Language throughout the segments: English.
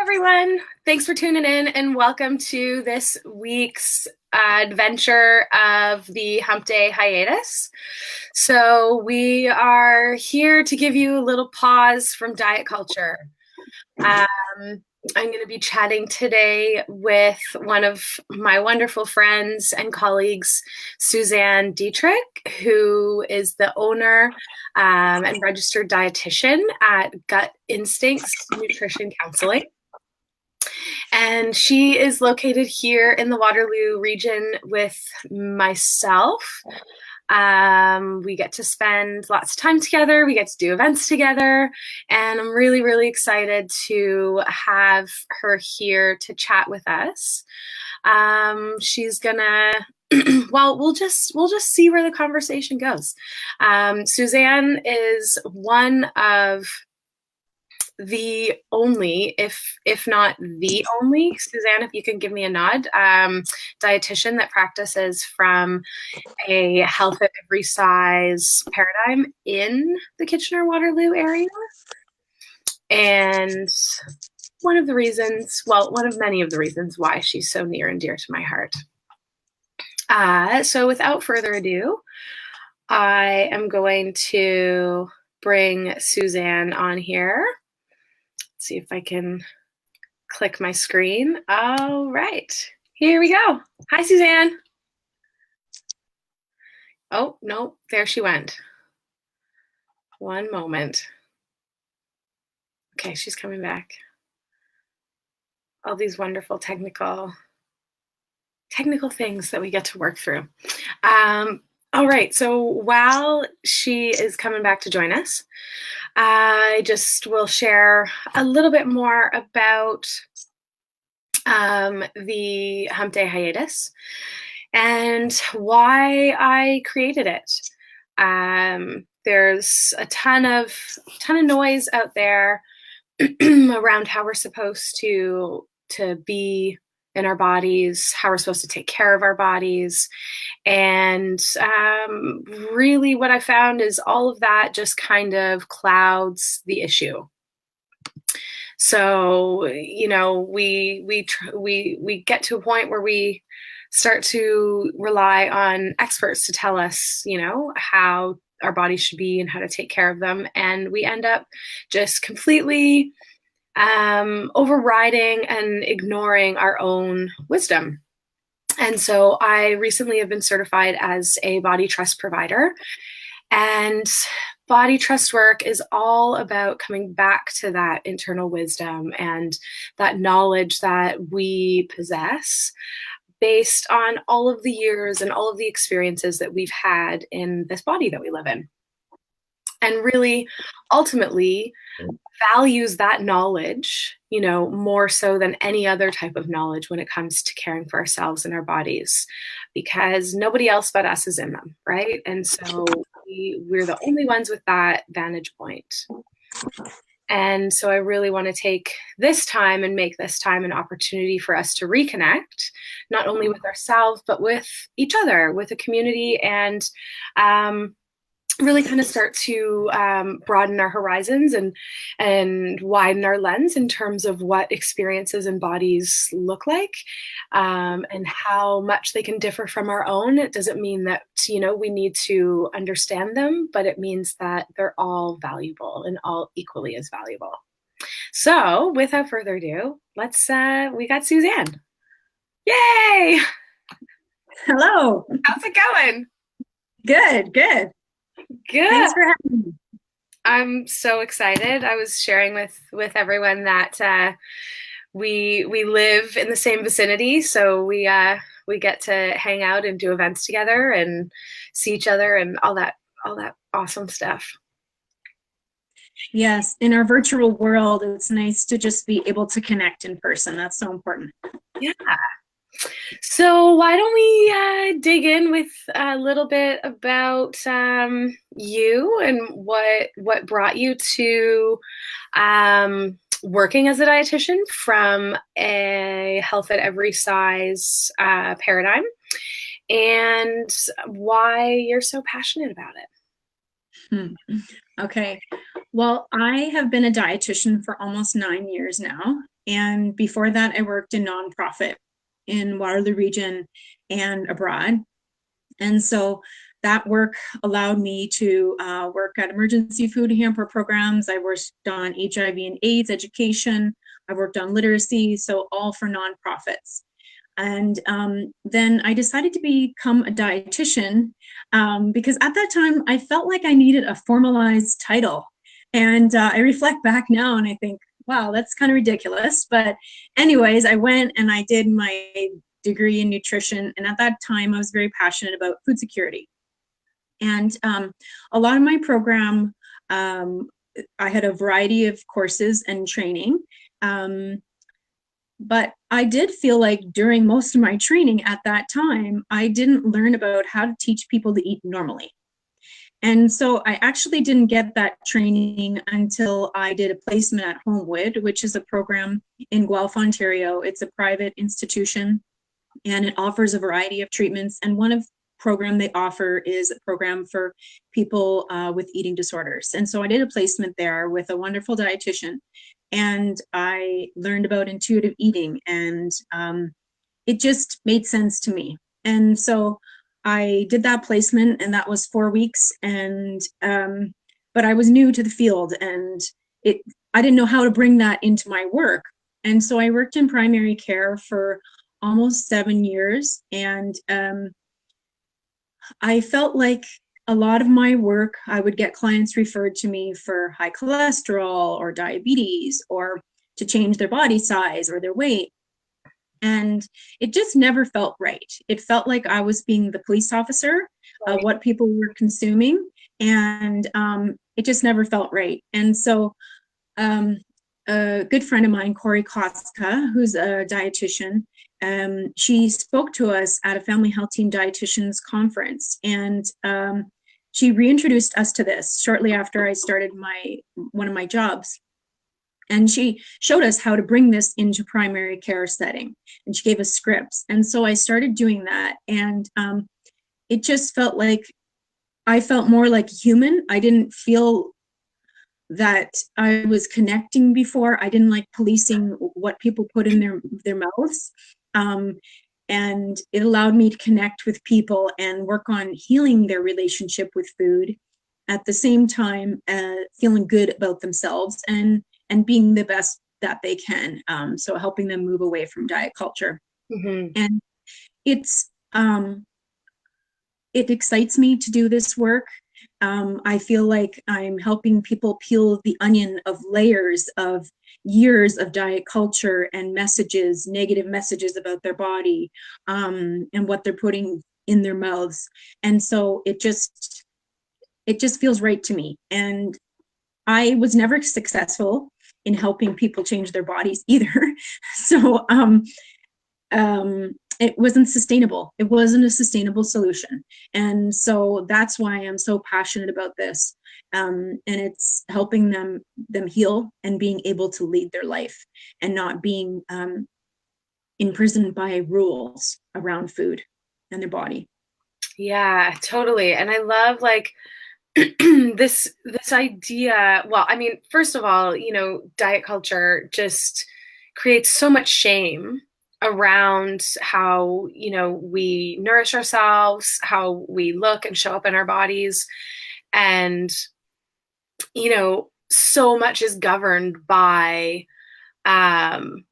everyone. Thanks for tuning in and welcome to this week's adventure of the Hump Day Hiatus. So we are here to give you a little pause from diet culture. I'm going to be chatting today with one of my wonderful friends and colleagues, Suzanne Dietrich, who is the owner and registered dietitian at Gut Instincts Nutrition Counselling. And she is located here in the Waterloo region with myself. We get to spend lots of time together. We get to do events together. And I'm really, really excited to have her here to chat with us. She's gonna, well, we'll just see where the conversation goes. Suzanne is one of the only, if not the only, Suzanne, if you can give me a nod, dietitian that practices from a health at every size paradigm in the Kitchener-Waterloo area. And one of many of the reasons why she's so near and dear to my heart. So without further ado, I am going to bring Suzanne on here. See if I can click my screen. All right, here we go. Hi, Suzanne. Oh, no, there she went. One moment. Okay, she's coming back. All these wonderful technical things that we get to work through. All right, so while she is coming back to join us, I just will share a little bit more about the Hump Day Hiatus and why I created it. There's a ton of noise out there around how we're supposed to be in our bodies, how we're supposed to take care of our bodies. And really what I found is all of that just kind of clouds the issue. So, you know, we get to a point where we start to rely on experts to tell us, you know, how our bodies should be and how to take care of them. And we end up just completely overriding and ignoring our own wisdom. And so I recently have been certified as a body trust provider. And body trust work is all about coming back to that internal wisdom and that knowledge that we possess based on all of the years and all of the experiences that we've had in this body that we live in. And really, ultimately, values that knowledge, you know, more so than any other type of knowledge when it comes to caring for ourselves and our bodies, because nobody else but us is in them, right? And so we're the only ones with that vantage point. And so I really want to take this time and make this time an opportunity for us to reconnect, not only with ourselves, but with each other, with the community, and really kind of start to broaden our horizons and widen our lens in terms of what experiences and bodies look like, and how much they can differ from our own. It doesn't mean that, you know, we need to understand them, but it means that they're all valuable and all equally as valuable. So without further ado, we got Suzanne. Yay! Hello. How's it going? Good. Good. Thanks for having me. I'm so excited. I was sharing with everyone that we live in the same vicinity, so we get to hang out and do events together and see each other and all that awesome stuff. Yes, in our virtual world, it's nice to just be able to connect in person. That's so important. Yeah. So why don't we dig in with a little bit about you and what brought you to working as a dietitian from a health at every size paradigm, and why you're so passionate about it. Okay. Well, I have been a dietitian for almost 9 years now. And before that, I worked in nonprofit in Waterloo region and abroad. And so that work allowed me to work at emergency food hamper programs. I worked on HIV and AIDS education. I worked on literacy, so all for nonprofits. And then I decided to become a dietitian because at that time I felt like I needed a formalized title. And I reflect back now and I think, wow, that's kind of ridiculous. But anyways, I went and I did my degree in nutrition. And at that time, I was very passionate about food security. And a lot of my program, I had a variety of courses and training. But I did feel like during most of my training at that time, I didn't learn about how to teach people to eat normally. And so I actually didn't get that training until I did a placement at Homewood, which is a program in Guelph, Ontario. It's a private institution and it offers a variety of treatments. And one of the program they offer is a program for people with eating disorders. And so I did a placement there with a wonderful dietitian. And I learned about intuitive eating, and it just made sense to me. And so I did that placement, and that was 4 weeks. And but I was new to the field, and I didn't know how to bring that into my work. And so I worked in primary care for almost 7 years, and I felt like a lot of my work, I would get clients referred to me for high cholesterol or diabetes or to change their body size or their weight. And it just never felt right. It felt like I was being the police officer of what people were consuming. And it just never felt right. And so a good friend of mine, Corey Koska, who's a dietitian, she spoke to us at a family health team dietitians conference, and she reintroduced us to this shortly after I started one of my jobs. And she showed us how to bring this into primary care setting, and she gave us scripts. And so I started doing that, and it just felt like I felt more like a human. I didn't feel that I was connecting before. I didn't like policing what people put in their mouths. And it allowed me to connect with people and work on healing their relationship with food at the same time, feeling good about themselves and being the best that they can. So helping them move away from diet culture. Mm-hmm. And it excites me to do this work. I feel like I'm helping people peel the onion of layers of years of diet culture and messages, negative messages about their body, and what they're putting in their mouths. And so it just feels right to me. And I was never successful in helping people change their bodies either. So it wasn't sustainable. It wasn't a sustainable solution. And so that's why I'm so passionate about this. And it's helping them heal and being able to lead their life and not being imprisoned by rules around food and their body. Yeah, totally. And I love like this idea. Well, I mean, first of all, diet culture just creates so much shame around how, we nourish ourselves, how we look and show up in our bodies. And, so much is governed by, the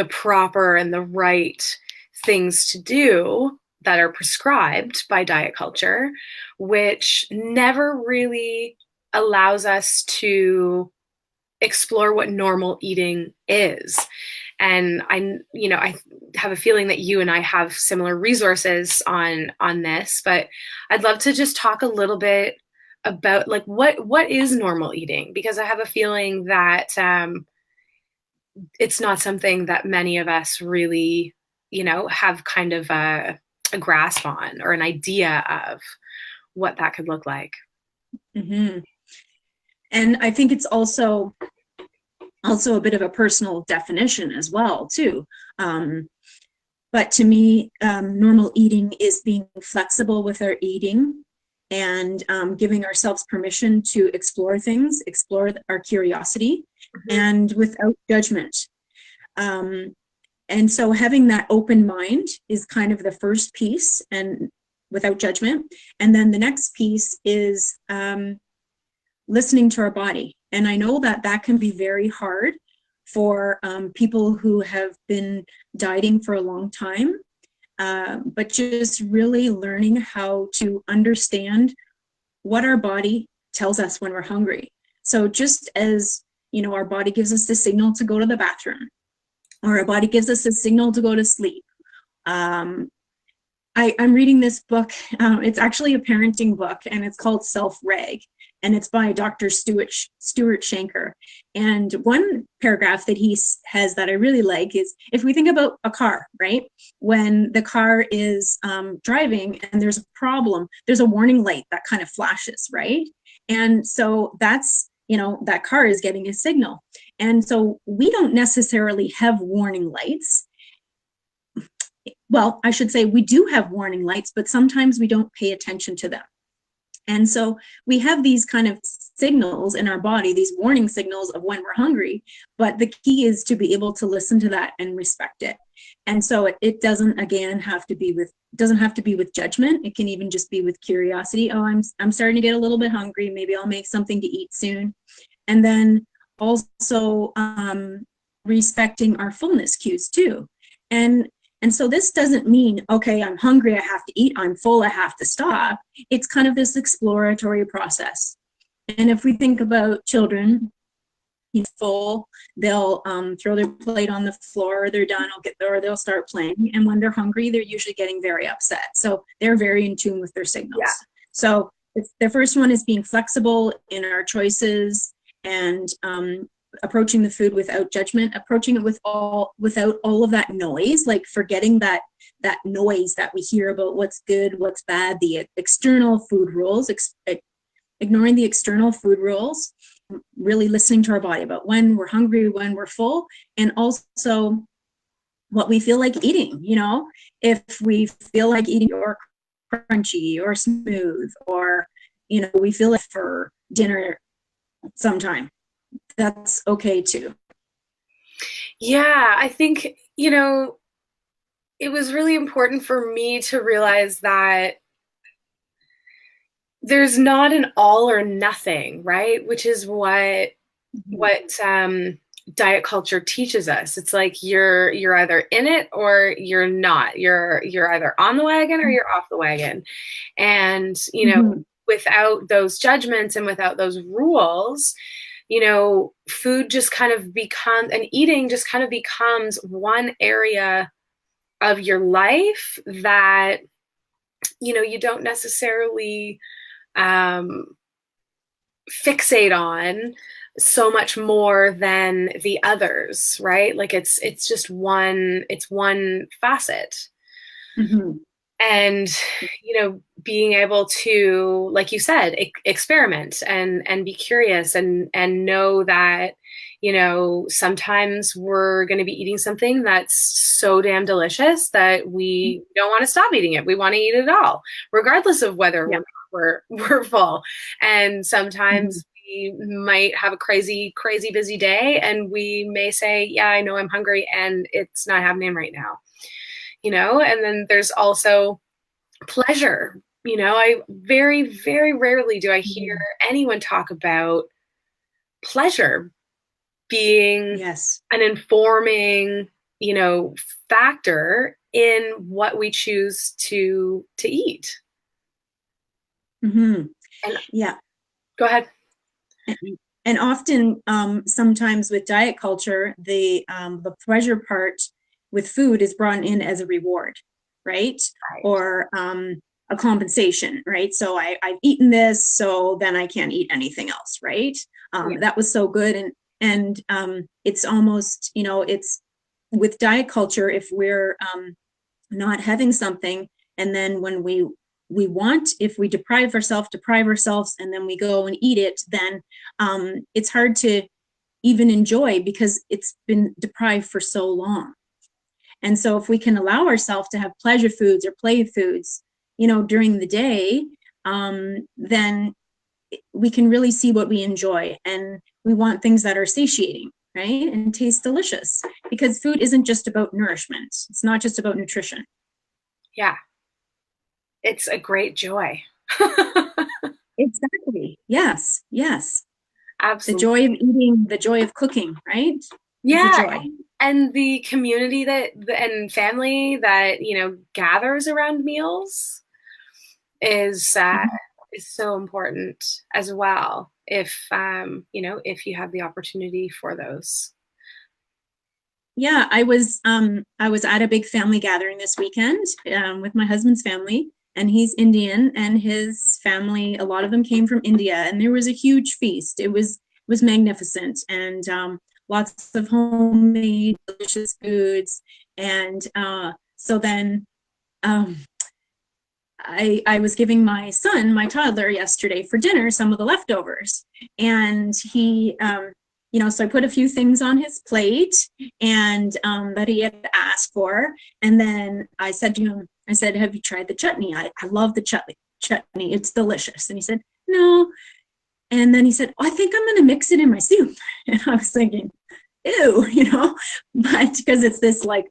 proper and the right things to do that are prescribed by diet culture, which never really allows us to explore what normal eating is. And I have a feeling that you and I have similar resources on this, but I'd love to just talk a little bit about like what is normal eating, because I have a feeling that it's not something that many of us really, have kind of a grasp on or an idea of what that could look like. Mm-hmm. And I think it's also a bit of a personal definition as well, too. But to me, normal eating is being flexible with our eating and giving ourselves permission to explore things, explore our curiosity, and without judgment. And so having that open mind is kind of the first piece, and without judgment. And then the next piece is listening to our body. And I know that that can be very hard for people who have been dieting for a long time, but just really learning how to understand what our body tells us when we're hungry. So just as, you know, our body gives us the signal to go to the bathroom, or our body gives us a signal to go to sleep. I'm reading this book. It's actually a parenting book, and it's called Self-Reg, and it's by Dr. Stuart Shanker. And one paragraph that he has that I really like is, if we think about a car, right? When the car is driving and there's a problem, there's a warning light that kind of flashes, right? And so that's, you know, that car is getting a signal. And so we don't necessarily have warning lights. Well, I should say we do have warning lights, but sometimes we don't pay attention to them. And so we have these kind of signals in our body, these warning signals of when we're hungry, but the key is to be able to listen to that and respect it. And so it doesn't, again, have to be with judgment. It can even just be with curiosity. Oh, I'm starting to get a little bit hungry. Maybe I'll make something to eat soon. And then also respecting our fullness cues too. And so this doesn't mean, okay, I'm hungry, I have to eat, I'm full, I have to stop. It's kind of this exploratory process. And if we think about children, he's full, they'll throw their plate on the floor, they're done, or they'll start playing. And when they're hungry, they're usually getting very upset. So they're very in tune with their signals. Yeah. So the first one is being flexible in our choices, and approaching the food without judgment, approaching it without all of that noise, like forgetting that noise that we hear about what's good, what's bad, the external food rules, ignoring the external food rules, really listening to our body about when we're hungry, when we're full, and also what we feel like eating. You know, if we feel like eating or crunchy or smooth, or, you know, we feel like for dinner sometime, that's okay too. Yeah, I think, you know, it was really important for me to realize that there's not an all or nothing, right? Which is what diet culture teaches us. It's like you're either in it or you're not. You're either on the wagon or you're off the wagon. And, you know, without those judgments and without those rules, you know, food just kind of becomes, and eating just kind of becomes one area of your life that, you know, you don't necessarily fixate on so much more than the others, right? Like it's just one facet. Mm-hmm. And, you know, being able to, like you said, experiment and be curious and know that, you know, sometimes we're going to be eating something that's so damn delicious that we don't want to stop eating it. We want to eat it all, regardless of whether we're full. And sometimes we might have a crazy busy day, and we may say, yeah, I know I'm hungry and it's not happening right now. You know, and then there's also pleasure. You know, I very, very rarely do I hear anyone talk about pleasure being an informing, you know, factor in what we choose to eat. Mm-hmm. And go ahead. And often, sometimes with diet culture, the pleasure part with food is brought in as a reward, right? Or a compensation, right? So I've eaten this, so then I can't eat anything else, right? That was so good. And it's almost, you know, it's with diet culture, if we're not having something, and then when we want, if we deprive ourselves, and then we go and eat it, then it's hard to even enjoy because it's been deprived for so long. And so if we can allow ourselves to have pleasure foods or play foods, you know, during the day, then we can really see what we enjoy, and we want things that are satiating, right? And taste delicious, because food isn't just about nourishment. It's not just about nutrition. Yeah. It's a great joy. Exactly. Yes. Yes. The Absolutely. joy of eating, the joy of cooking, right? Is a Yeah. joy. And the community and family that, gathers around meals is so important as well. If you have the opportunity for those. Yeah, I was at a big family gathering this weekend with my husband's family, and he's Indian, and his family, a lot of them came from India, and there was a huge feast. It was magnificent, and lots of homemade delicious foods. And so then um, I was giving my son, my toddler, yesterday for dinner some of the leftovers, and so I put a few things on his plate, and that he had asked for, and then I said to him, I said, "Have you tried the chutney? I love the chutney. It's delicious." And he said, "No." And then he said, "Oh, I think I'm going to mix it in my soup." And I was thinking, ew, but because it's this like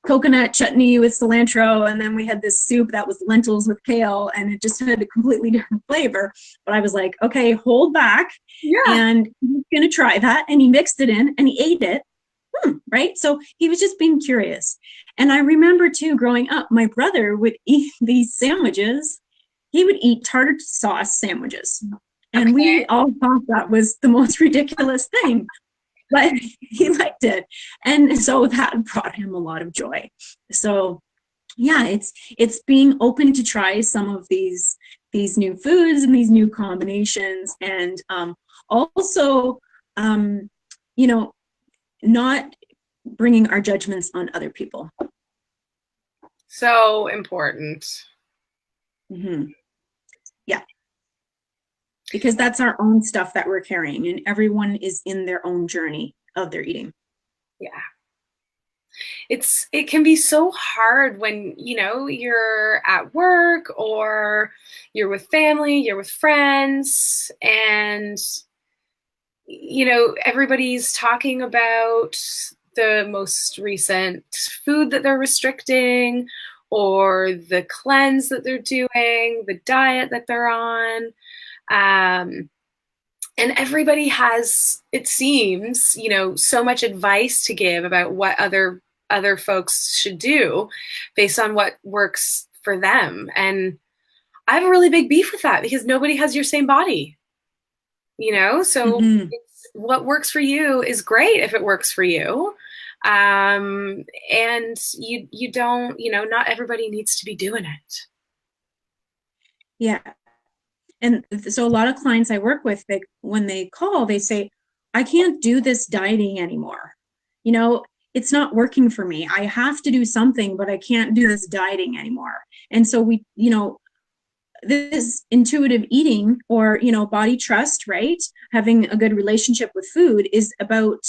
coconut chutney with cilantro, and then we had this soup that was lentils with kale, and it just had a completely different flavor. But I was like, okay, hold back. Yeah. And he's going to try that. And he mixed it in and he ate it. Right. So he was just being curious. And I remember too, growing up, my brother would eat these sandwiches. He would eat tartar sauce sandwiches. And we all thought that was the most ridiculous thing, but he liked it. And so that brought him a lot of joy. So yeah, it's being open to try some of these new foods and these new combinations, and also not bringing our judgments on other people. So important. Mm-hmm. Yeah. Because that's our own stuff that we're carrying, and everyone is in their own journey of their eating. Yeah. It can be so hard when, you're at work, or you're with family, you're with friends, and, everybody's talking about the most recent food that they're restricting, or the cleanse that they're doing, the diet that they're on. And everybody has, it seems, so much advice to give about what other folks should do based on what works for them. And I have a really big beef with that, because nobody has your same body, so what works for you is great if it works for you. And you don't, not everybody needs to be doing it. Yeah. And so a lot of clients I work with, when they call, they say, "I can't do this dieting anymore. It's not working for me. I have to do something, but I can't do this dieting anymore." And so this intuitive eating, or, body trust, right? Having a good relationship with food is about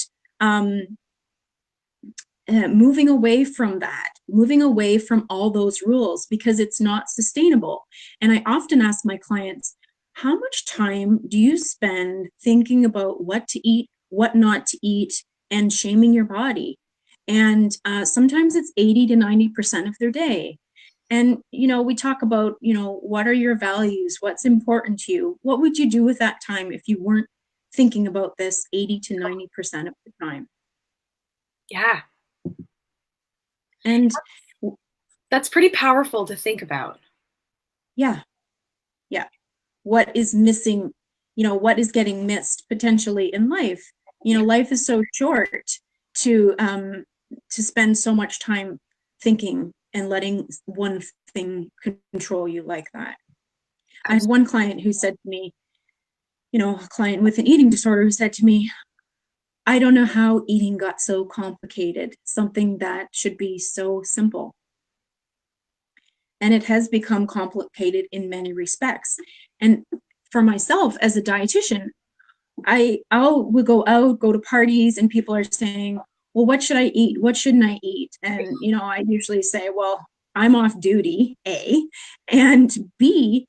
moving away from that, moving away from all those rules, because it's not sustainable. And I often ask my clients, how much time do you spend thinking about what to eat, what not to eat, and shaming your body? And sometimes it's 80 to 90% of their day. And, we talk about, what are your values? What's important to you? What would you do with that time if you weren't thinking about this 80 to 90% of the time? Yeah. And that's pretty powerful to think about. Yeah. Yeah. What is missing, what is getting missed potentially in life? Life is so short to spend so much time thinking and letting one thing control you like that. I had one client who said to me, a client with an eating disorder, who said to me, "I don't know how eating got so complicated, something that should be so simple." And it has become complicated in many respects. And for myself as a dietitian, I'll go out, go to parties, and people are saying, "Well, what should I eat? What shouldn't I eat?" And, I usually say, well, I'm off duty, A, and B,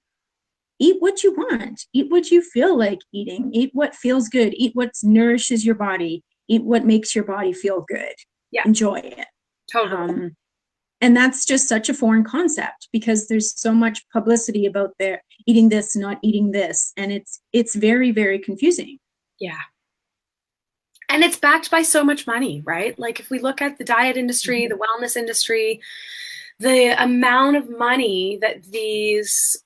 eat what you want, eat what you feel like eating, eat what feels good, eat what nourishes your body, eat what makes your body feel good, Yeah, enjoy it. totally. And that's just such a foreign concept because there's so much publicity about their eating this, not eating this. And it's very, very confusing. Yeah. And it's backed by so much money, right? Like if we look at the diet industry, the wellness industry, the amount of money that these,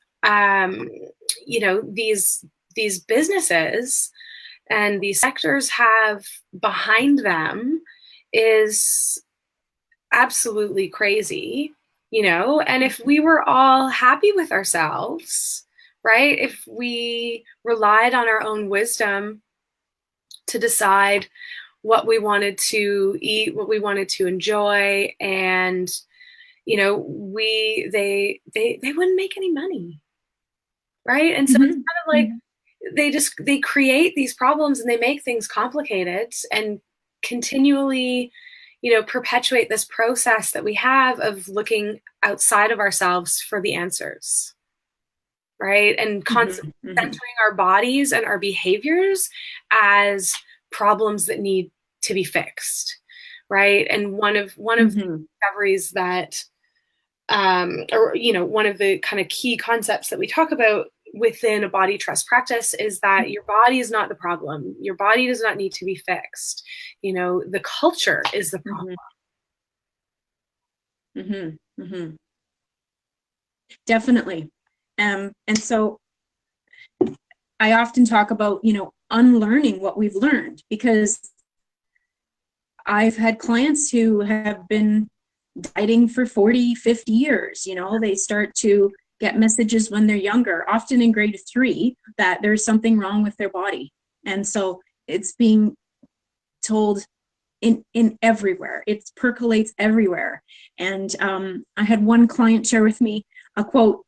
you know, these businesses and these sectors have behind them is absolutely crazy, you know? And if we were all happy with ourselves, right? If we relied on our own wisdom to decide what we wanted to eat, what we wanted to enjoy, and you know, they wouldn't make any money, right? And so it's kind of like they create these problems and they make things complicated and continually, you know, perpetuate this process that we have of looking outside of ourselves for the answers, right? And constantly centering our bodies and our behaviors as problems that need to be fixed, right? And one of the discoveries that or you know, one of the kind of key concepts that we talk about within a body trust practice is that your body is not the problem. Your body does not need to be fixed. You know, the culture is the problem. Definitely. And so I often talk about, you know, unlearning what we've learned, because I've had clients who have been dieting for 40, 50 years. You know, they start to get messages when they're younger, often in grade 3, that there's something wrong with their body. And so it's being told in everywhere. It percolates everywhere. And I had one client share with me a quote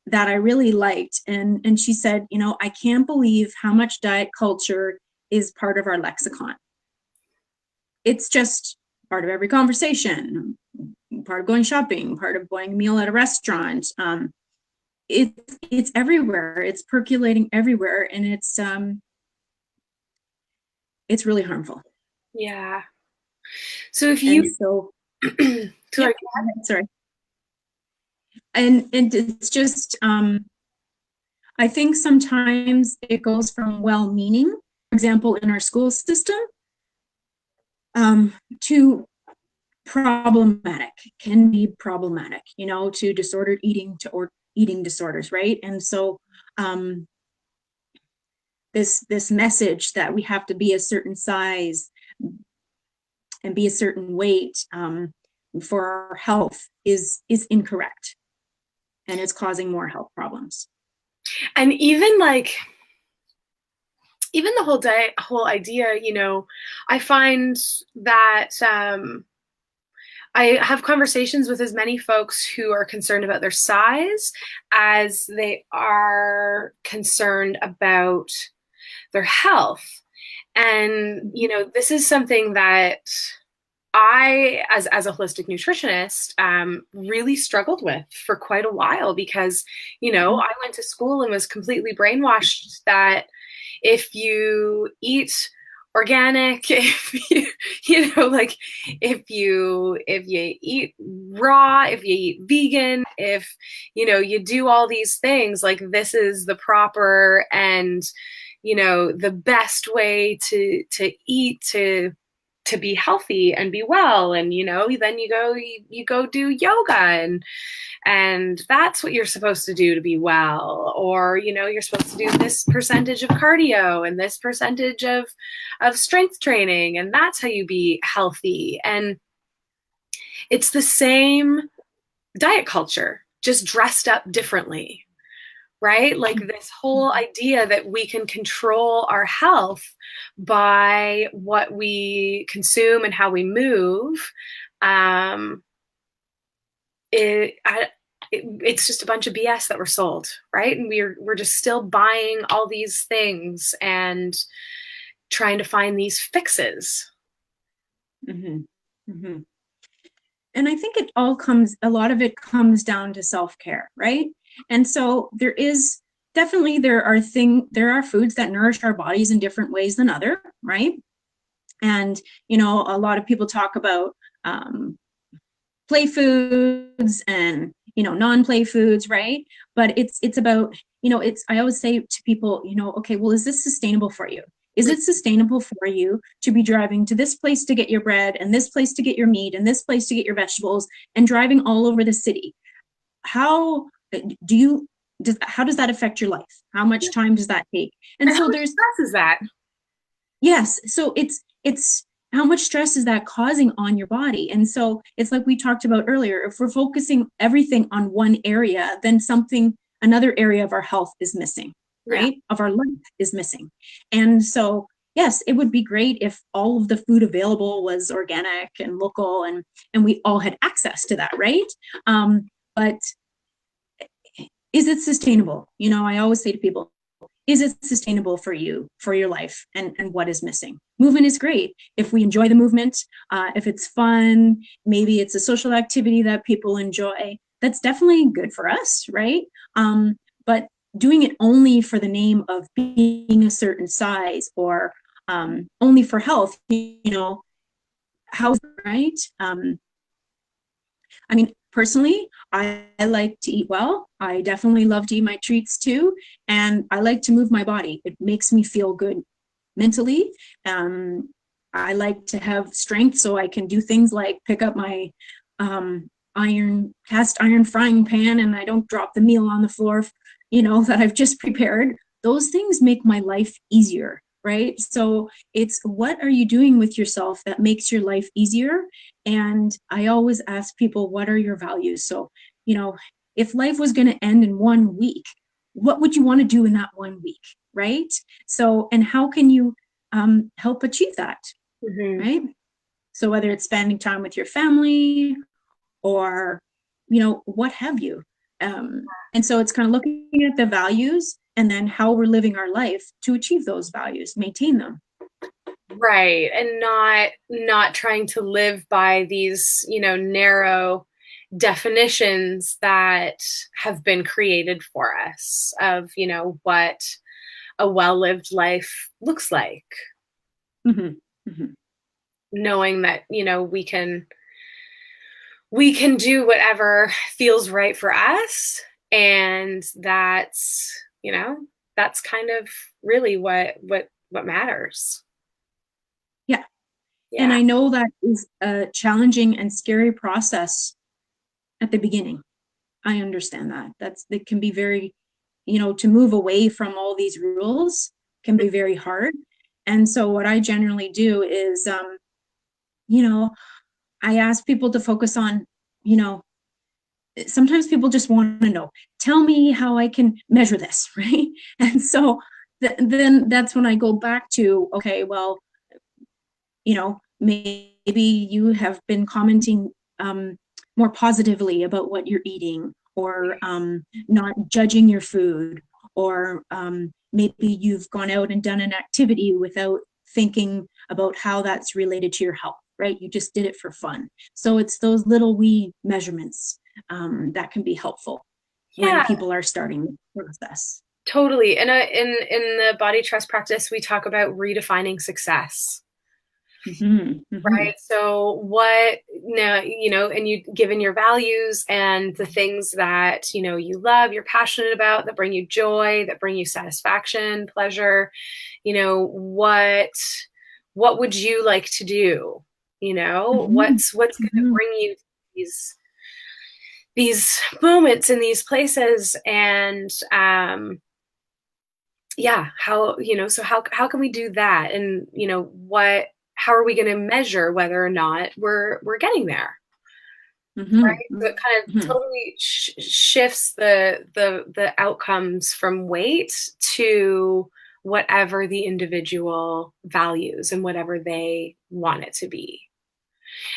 that I really liked. And she said, you know, I can't believe how much diet culture is part of our lexicon. It's just part of every conversation, part of going shopping, part of buying a meal at a restaurant. It's everywhere. It's percolating everywhere, and it's really harmful. Yeah. So if you, sorry, yeah, sorry. And it's just, I think sometimes it goes from well-meaning, for example, in our school system, to problematic, can be problematic, you know, to disordered eating, or eating disorders, right? And so this message that we have to be a certain size and be a certain weight for our health is incorrect, and it's causing more health problems. And even like, even the whole idea, you know, I find that I have conversations with as many folks who are concerned about their size as they are concerned about their health. And, you know, this is something that I, as a holistic nutritionist, really struggled with for quite a while because, you know, I went to school and was completely brainwashed that if you eat organic, if you know, like if you eat raw, if you eat vegan, if you know, you do all these things, like this is the proper and you know the best way to eat to be healthy and be well. And you know, then you go do yoga and that's what you're supposed to do to be well. Or you know, you're supposed to do this percentage of cardio and this percentage of strength training, and that's how you be healthy. And it's the same diet culture, just dressed up differently, right? Like this whole idea that we can control our health by what we consume and how we move. It's just a bunch of BS that we're sold, right? And we're just still buying all these things and trying to find these fixes. And I think a lot of it comes down to self-care, right? And so there is definitely there are foods that nourish our bodies in different ways than other, right? And, a lot of people talk about play foods and, non-play foods, right? But it's about, I always say to people, okay, well, is this sustainable for you? Is it sustainable for you to be driving to this place to get your bread and this place to get your meat and this place to get your vegetables and driving all over the city? How how does that affect your life? How much time does that take? And so how much stress is that? yes, so it's how much stress is that causing on your body? And so it's like we talked about earlier, if we're focusing everything on one area, then another area of our health is missing, Yeah. right? Of our life is missing. And so, yes, it would be great if all of the food available was organic and local and we all had access to that, right? But is it sustainable? I always say to people, is it sustainable for you, for your life, and what is missing? Movement is great. If we enjoy the movement, if it's fun, maybe it's a social activity that people enjoy, that's definitely good for us, right? But doing it only for the name of being a certain size or only for health, how, right? I mean, personally, I like to eat well. I definitely love to eat my treats too. And I like to move my body. It makes me feel good mentally. I like to have strength so I can do things like pick up my cast iron frying pan and I don't drop the meal on the floor, that I've just prepared. Those things make my life easier, right? So it's what are you doing with yourself that makes your life easier? And I always ask people, what are your values? So, if life was going to end in 1 week, what would you want to do in that 1 week, right? So, and how can you help achieve that, right? So whether it's spending time with your family or, what have you. And so it's kind of looking at the values and then how we're living our life to achieve those values, maintain them. Right. And not trying to live by these, narrow definitions that have been created for us of, what a well-lived life looks like. Mm-hmm. Mm-hmm. Knowing that, we can do whatever feels right for us. And that's, that's kind of really what matters. Yeah. Yeah. And I know that is a challenging and scary process at the beginning. I understand that. It can be very, to move away from all these rules can be very hard. And so what I generally do is, I ask people to focus on, sometimes people just want to know, tell me how I can measure this, right? And so then that's when I go back to, okay, well, maybe you have been commenting more positively about what you're eating or not judging your food, or maybe you've gone out and done an activity without thinking about how that's related to your health, right? You just did it for fun. So it's those little wee measurements that can be helpful when people are starting the process. Totally. In the body trust practice, we talk about redefining success. Mm-hmm, mm-hmm. Right. So what now, and you given your values and the things that, you love, you're passionate about, that bring you joy, that bring you satisfaction, pleasure, what would you like to do? Mm-hmm. What's going to bring you these moments in these places, and how, so how can we do that? And how are we going to measure whether or not we're getting there? Mm-hmm. Right. So it kind of totally shifts the outcomes from weight to whatever the individual values and whatever they want it to be.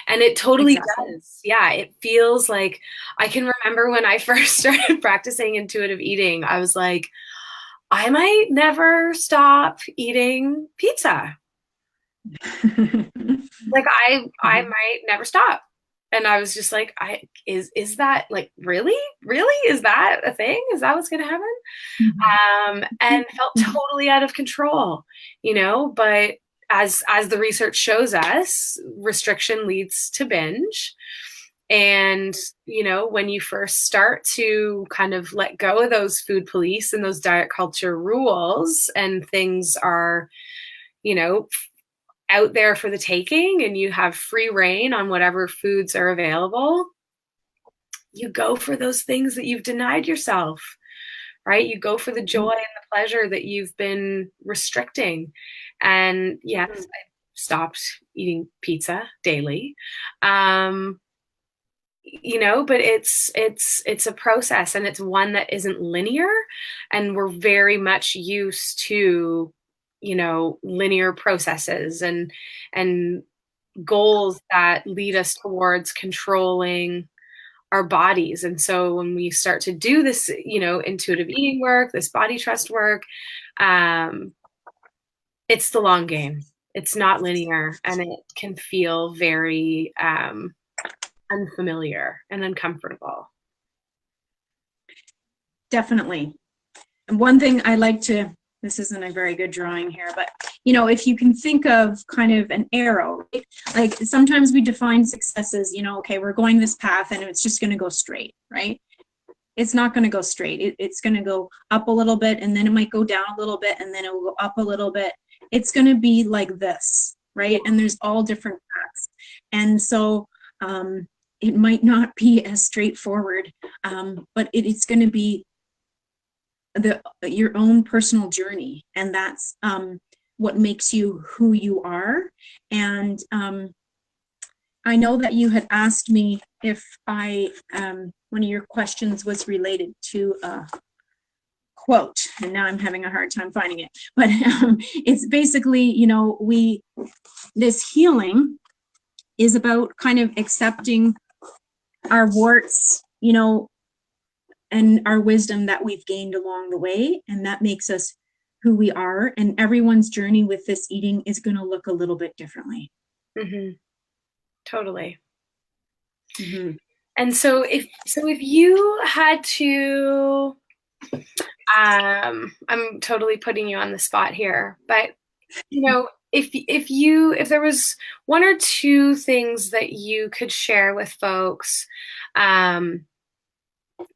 And it totally does. Yeah. It feels like, I can remember when I first started practicing intuitive eating, I was like, I might never stop eating pizza. Like I might never stop. And I was just like, is that like really? Really? Is that a thing? Is that what's gonna happen? And felt totally out of control, but as the research shows us, restriction leads to binge. And, when you first start to kind of let go of those food police and those diet culture rules, and things are, out there for the taking, and you have free reign on whatever foods are available, you go for those things that you've denied yourself, right? You go for the joy and the pleasure that you've been restricting. And yes, I stopped eating pizza daily. But it's a process, and it's one that isn't linear, and we're very much used to linear processes and goals that lead us towards controlling our bodies. And so when we start to do this intuitive eating work, this body trust work, it's the long game. It's not linear, and it can feel very unfamiliar and uncomfortable. Definitely. And one thing I like to, this isn't a very good drawing here, but if you can think of kind of an arrow, right? Like sometimes we define success as, okay, we're going this path and it's just going to go straight, right? It's not going to go straight. It's going to go up a little bit, and then it might go down a little bit, and then it will go up a little bit. It's going to be like this, right? And there's all different paths. And so it might not be as straightforward, but it's going to be your own personal journey, and that's what makes you who you are. And I know that you had asked me if one of your questions was related to a quote, and now I'm having a hard time finding it, but it's basically, this healing is about kind of accepting our warts, and our wisdom that we've gained along the way, and that makes us who we are. And everyone's journey with this eating is going to look a little bit differently. Mm-hmm. Totally. Mm-hmm. And so if you had to, I'm totally putting you on the spot here, but if there was one or two things that you could share with folks,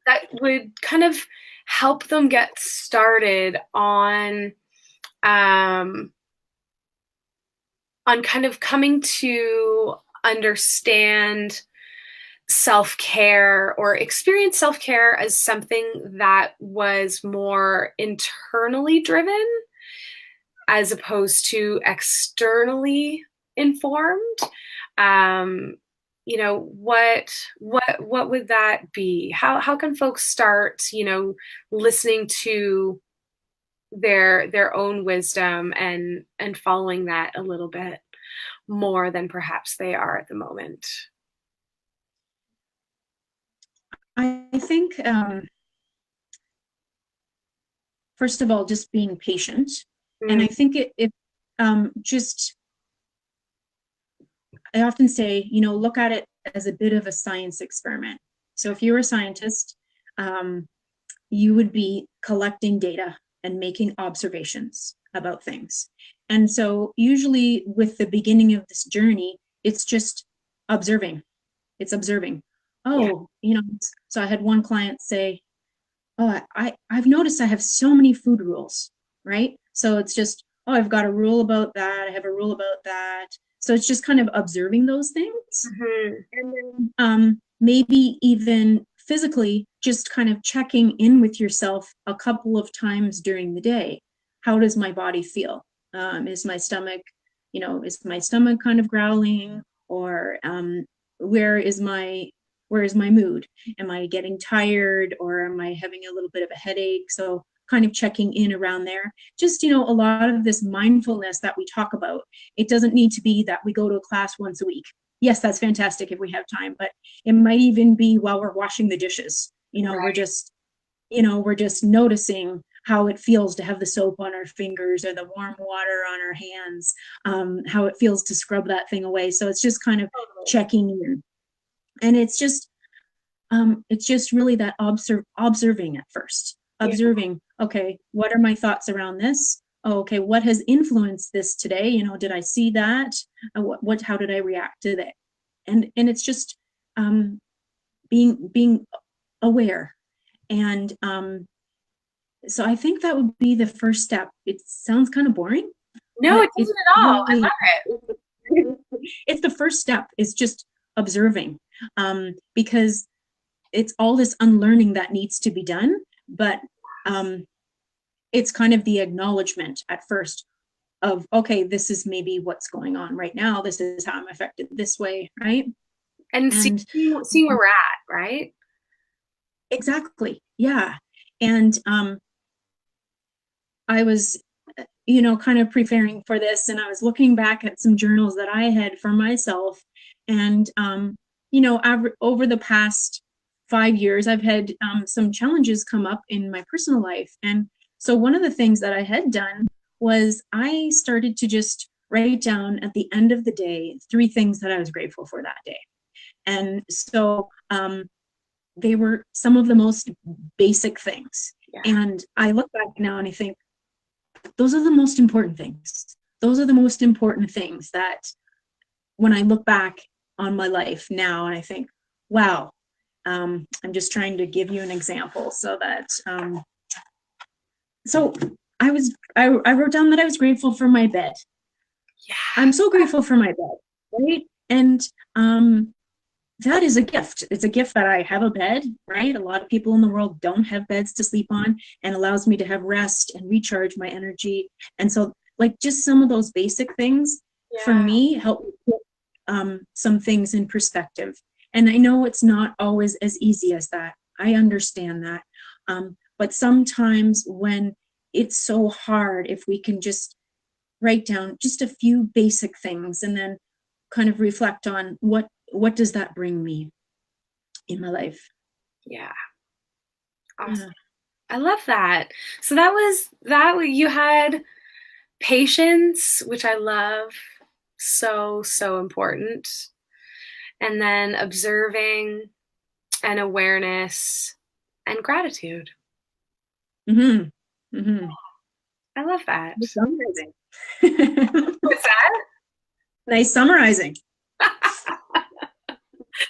that would kind of help them get started on kind of coming to understand self-care, or experience self-care as something that was more internally driven as opposed to externally informed, what would that be? How can folks start, listening to their own wisdom and following that a little bit more than perhaps they are at the moment? I think, first of all, just being patient. Mm-hmm. And I think I often say, look at it as a bit of a science experiment. So if you were a scientist, you would be collecting data and making observations about things. And so usually with the beginning of this journey, it's just observing. It's observing. Oh, yeah. So I had one client say, oh, I've noticed I have so many food rules, right? So it's just, oh, I've got a rule about that. I have a rule about that. So it's just kind of observing those things. Mm-hmm. And then maybe even physically just kind of checking in with yourself a couple of times during the day. How does my body feel? Is my stomach kind of growling? Or where is my mood? Am I getting tired, or am I having a little bit of a headache? So kind of checking in around there. Just, a lot of this mindfulness that we talk about. It doesn't need to be that we go to a class once a week. Yes, that's fantastic if we have time, but it might even be while we're washing the dishes. Right. We're just noticing how it feels to have the soap on our fingers or the warm water on our hands, how it feels to scrub that thing away. So it's just kind of checking in. And it's just really that observing at first, Yeah. observing, okay, what are my thoughts around this? Oh, okay, what has influenced this today? Did I see that? How did I react to that? And it's just um, being aware. And so I think that would be the first step. It sounds kind of boring, No, but it it doesn't at all. I really, love it. it's the first step. It's just observing, because it's all this unlearning that needs to be done. But um, it's kind of the acknowledgement at first of, okay, this is maybe what's going on right now. This is how I'm affected this way, right? And And seeing where we're at, right? exactly, yeah. And I was, kind of preparing for this, and I was looking back at some journals that I had for myself. And, over the past 5 years, I've had some challenges come up in my personal life. And so one of the things that I had done was I started to just write down at the end of the day 3 things that I was grateful for that day. And so they were some of the most basic things. Yeah. And I look back now and I think, those are the most important things. Those are the most important things that when I look back on my life now and I think, wow, I'm just trying to give you an example so that, so I wrote down that I was grateful for my bed. Yeah. I'm so grateful for my bed, right? And that is a gift. It's a gift that I have a bed, right? A lot of people in the world don't have beds to sleep on, and allows me to have rest and recharge my energy. And so, like, just some of those basic things for Yeah. me help me put some things in perspective. And I know it's not always as easy as that. I understand that. But sometimes when it's so hard, if we can just write down just a few basic things and then kind of reflect on what does that bring me in my life. Yeah. Yeah. Awesome. I love that. So you had patience, which I love. So, so important. And then observing and awareness and gratitude. Mm-hmm. Mm-hmm. I love that. Nice summarizing. What's that? Nice summarizing. I'm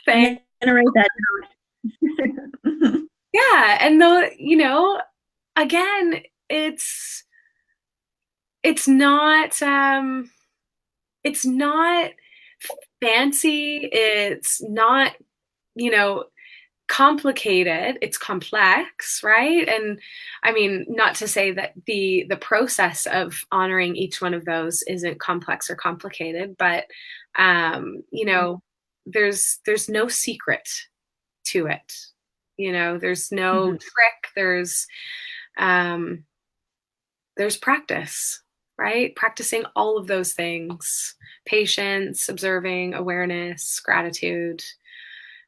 Thanks. gonna write that down. Yeah. And again, it's it's not it's not fancy. It's not, you know, complicated. It's complex, right? And I mean, not to say that the process of honoring each one of those isn't complex or complicated, but there's no secret to it. There's no Mm-hmm. trick. Um, there's practice, right? Practicing all of those things: patience, observing, awareness, gratitude.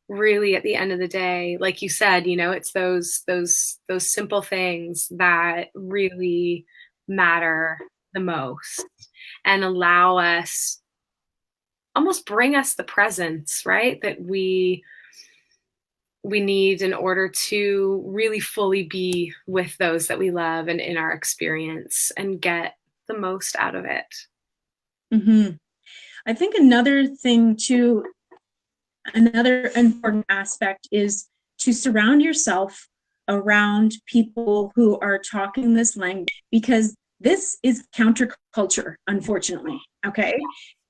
Really, at the end of the day, like you said, it's those simple things that really matter the most and allow us, almost bring us the presence, right? That we need in order to really fully be with those that we love and in our experience and get the most out of it. Mm-hmm. I think another thing too, another important aspect is to surround yourself around people who are talking this language, because this is counterculture, unfortunately. Okay.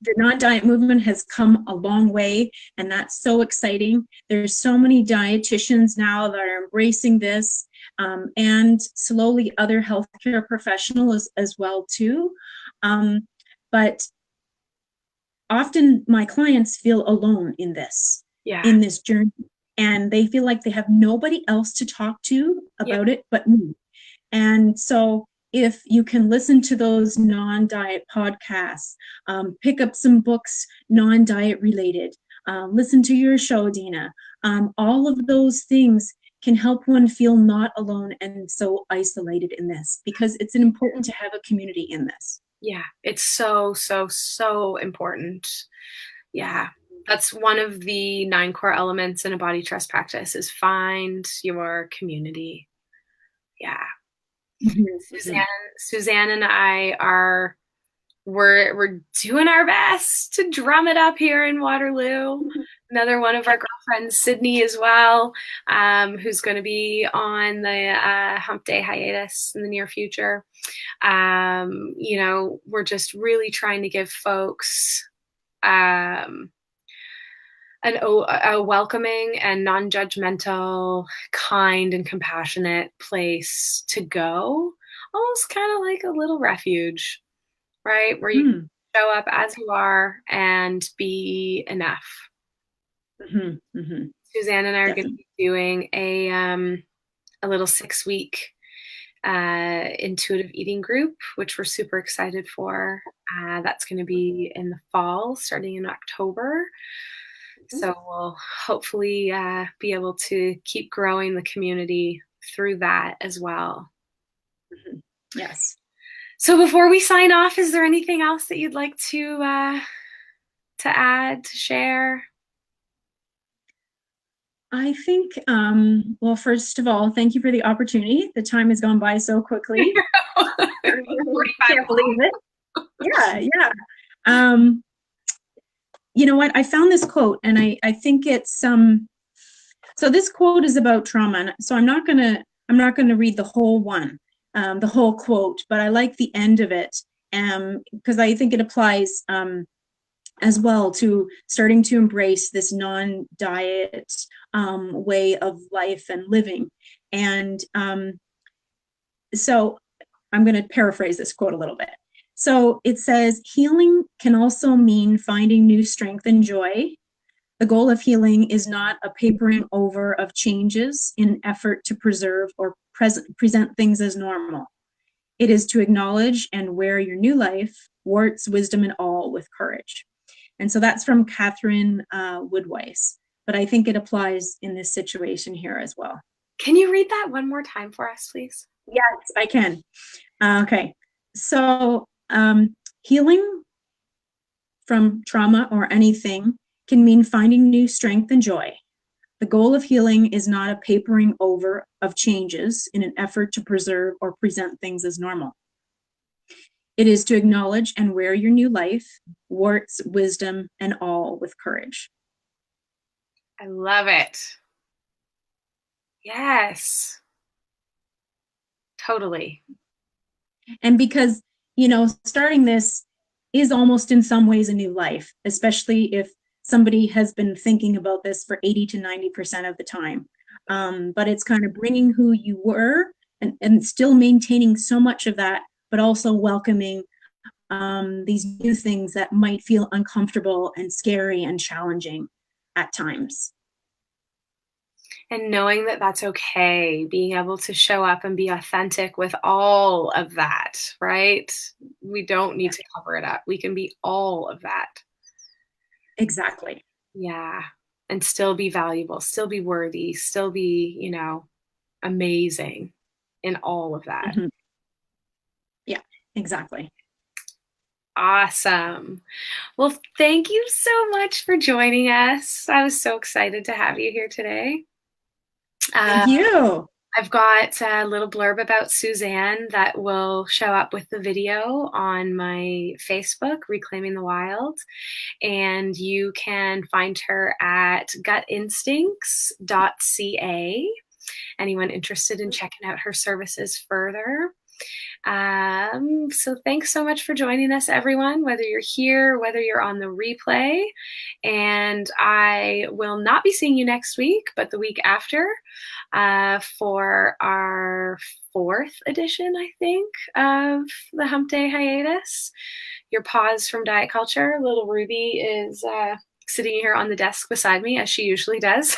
The non-diet movement has come a long way, and that's so exciting. There's so many dietitians now that are embracing this, and slowly other healthcare professionals as well too. But often my clients feel alone Yeah. in this journey, and they feel like they have nobody else to talk to Yeah. about it but me. And so if you can listen to those non-diet podcasts, pick up some books non-diet related, listen to your show, Dina, all of those things can help one feel not alone and so isolated in this, because it's important to have a community in this. Yeah. It's so, so, so important. Yeah. That's one of the 9 core elements in a body trust practice is find your community. Yeah. Mm-hmm. Suzanne and I are we're doing our best to drum it up here in Waterloo. Another one of our girlfriends, Sydney, as well, who's going to be on the Hump Day hiatus in the near future. We're just really trying to give folks a welcoming and non-judgmental, kind and compassionate place to go, almost kind of like a little refuge, right? Where you Mm-hmm. show up as you are and be enough. Mm-hmm. Mm-hmm. Suzanne and I are going to Definitely. be doing a little 6-week intuitive eating group, which we're super excited for. That's going to be in the fall, starting in October. So we'll hopefully be able to keep growing the community through that as well. Mm-hmm. Yes. So before we sign off, is there anything else that you'd like to add, to share? I think, well, first of all, thank you for the opportunity. The time has gone by so quickly. 45 Can't believe it. Yeah, yeah. You know what? I found this quote, and I think it's so this quote is about trauma. So I'm not gonna read the whole one, the whole quote, but I like the end of it, because I think it applies as well to starting to embrace this non-diet way of life and living. And so I'm going to paraphrase this quote a little bit. So it says, healing can also mean finding new strength and joy. The goal of healing is not a papering over of changes in an effort to preserve or present things as normal. It is to acknowledge and wear your new life, warts, wisdom, and all with courage. And so that's from Catherine Woodwise. But I think it applies in this situation here as well. Can you read that one more time for us, please? Yes, I can. Okay. So healing from trauma or anything can mean finding new strength and joy. The goal of healing is not a papering over of changes in an effort to preserve or present things as normal. It is to acknowledge and wear your new life, warts, wisdom, and all with courage. I love it. Yes, totally. And because, starting this is almost in some ways a new life, especially if somebody has been thinking about this for 80 to 90% of the time. But it's kind of bringing who you were and still maintaining so much of that, but also welcoming these new things that might feel uncomfortable and scary and challenging at times. And knowing that that's okay, being able to show up and be authentic with all of that, right? We don't need to cover it up. We can be all of that. Exactly. Yeah. And still be valuable, still be worthy, still be, amazing in all of that. Mm-hmm. Yeah, exactly. Awesome. Well, thank you so much for joining us. I was so excited to have you here today. Thank you. I've got a little blurb about Suzanne that will show up with the video on my Facebook, Reclaiming the Wild. And you can find her at gutinstincts.ca. Anyone interested in checking out her services further. So thanks so much for joining us, everyone, whether you're here, whether you're on the replay. And I will not be seeing you next week, but the week after for our 4th edition, I think, of the Hump Day hiatus. Your pause from diet culture. Little Ruby is sitting here on the desk beside me, as she usually does.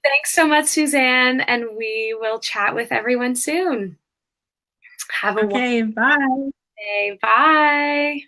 Thanks so much, Suzanne, and we will chat with everyone soon. Have a Okay, bye. wonderful day. Bye.